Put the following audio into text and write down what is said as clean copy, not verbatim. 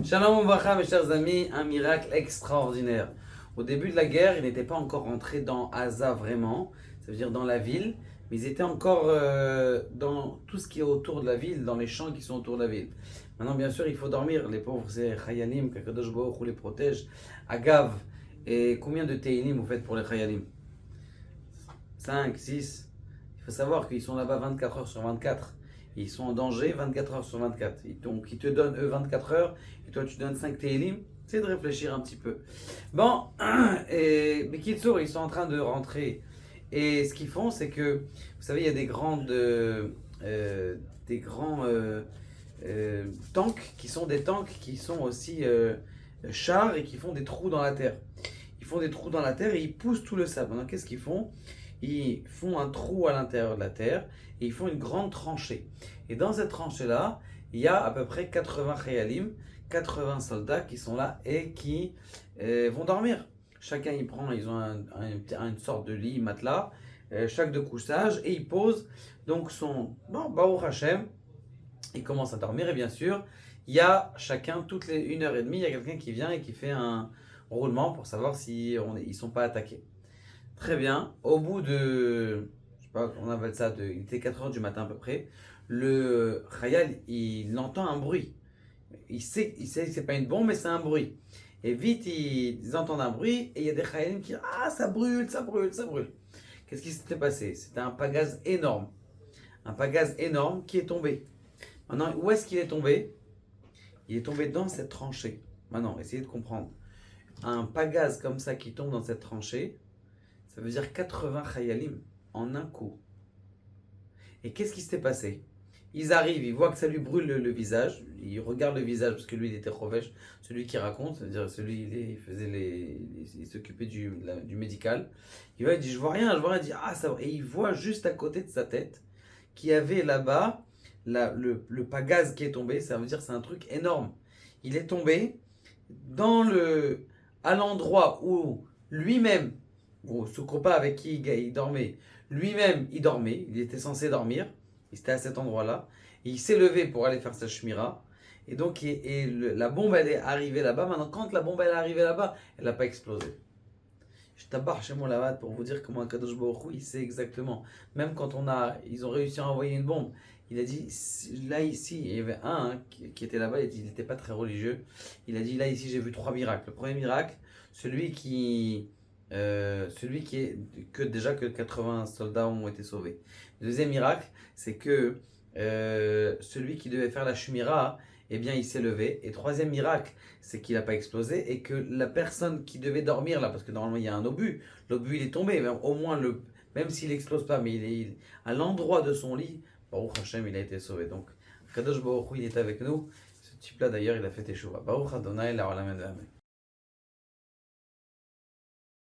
Shalom Ouvracha, mes chers amis, un miracle extraordinaire. Au début de la guerre, ils n'étaient pas encore rentrés dans Gaza vraiment, ça veut dire dans la ville, mais ils étaient encore dans tout ce qui est autour de la ville, dans les champs qui sont autour de la ville. Maintenant, bien sûr, il faut dormir. Les pauvres, c'est Chayalim, qu'Akadosh Baruch Hu les protège. Agav, et combien de Teilim vous faites pour les Chayalim? 5, 6. Il faut savoir qu'ils sont là-bas 24 heures sur 24. Ils sont en danger 24 heures sur 24. Donc ils te donnent eux 24 heures et toi tu donnes 5 télim. C'est de réfléchir un petit peu. Bon, et Bekitsour, ils sont en train de rentrer. Et ce qu'ils font, c'est que, vous savez, il y a des grands tanks qui sont aussi chars et qui font des trous dans la terre. Ils font des trous dans la terre et ils poussent tout le sable. Maintenant, qu'est-ce qu'ils font? Ils font un trou à l'intérieur de la terre et ils font une grande tranchée. Et dans cette tranchée-là, il y a à peu près 80 khayalim, 80 soldats qui sont là et qui vont dormir. Chacun y prend, ils ont une sorte de lit, matelas, chaque de couchage, et ils posent donc son Baruch Hashem, ils commencent à dormir et bien sûr, il y a chacun, toutes les 1 heure et demie, il y a quelqu'un qui vient et qui fait un roulement pour savoir si ils ne sont pas attaqués. Très bien. Au bout de, je sais pas, on appelle ça, il était 4 heures du matin à peu près, le Khayal, il entend un bruit. Il sait que c'est pas une bombe, mais c'est un bruit. Et vite, ils entendent un bruit et il y a des Khayalim qui disent ah, ça brûle, ça brûle, ça brûle. Qu'est-ce qui s'était passé? C'était un pagaz énorme. Un pagaz énorme qui est tombé. Maintenant, où est-ce qu'il est tombé? Il est tombé dans cette tranchée. Maintenant, essayez de comprendre. Un pagaz comme ça qui tombe dans cette tranchée, ça veut dire 80 khayalim en un coup. Et qu'est-ce qui s'était passé? Ils arrivent, ils voient que ça lui brûle le visage. Ils regardent le visage parce que lui il était Chovesh, celui qui raconte, c'est-à-dire celui il faisait il s'occupait du médical. Il dit je vois rien, je vois rien. Il dit ah ça. Et il voit juste à côté de sa tête qu'il y avait là-bas le pagaz qui est tombé. Ça veut dire c'est un truc énorme. Il est tombé à l'endroit où lui-même ou ce copain avec qui il dormait, lui-même il dormait, il était censé dormir, il était à cet endroit-là, et il s'est levé pour aller faire sa shmira, et donc la bombe elle est arrivée là-bas. Maintenant, quand la bombe elle est arrivée là-bas, elle n'a pas explosé. Je tabarre chez moi là-bas pour vous dire comment Kadosh Baruch Hu, il sait exactement. Même quand ils ont réussi à envoyer une bombe, il a dit, là ici, il y avait un qui était là-bas, il n'était pas très religieux, il a dit, là ici j'ai vu 3 miracles. Le premier miracle, celui qui est que 80 soldats ont été sauvés. Le deuxième miracle, c'est que celui qui devait faire la shumira, eh bien il s'est levé. Et troisième miracle, c'est qu'il n'a pas explosé et que la personne qui devait dormir là, parce que normalement il y a un obus, l'obus il est tombé, mais au moins même s'il n'explose pas, mais à l'endroit de son lit, Baruch Hashem, il a été sauvé. Donc Kadosh Baruch Hu, il est avec nous. Ce type-là d'ailleurs, il a fait Teshuvah. Baruch Adonai, la Olam Amen.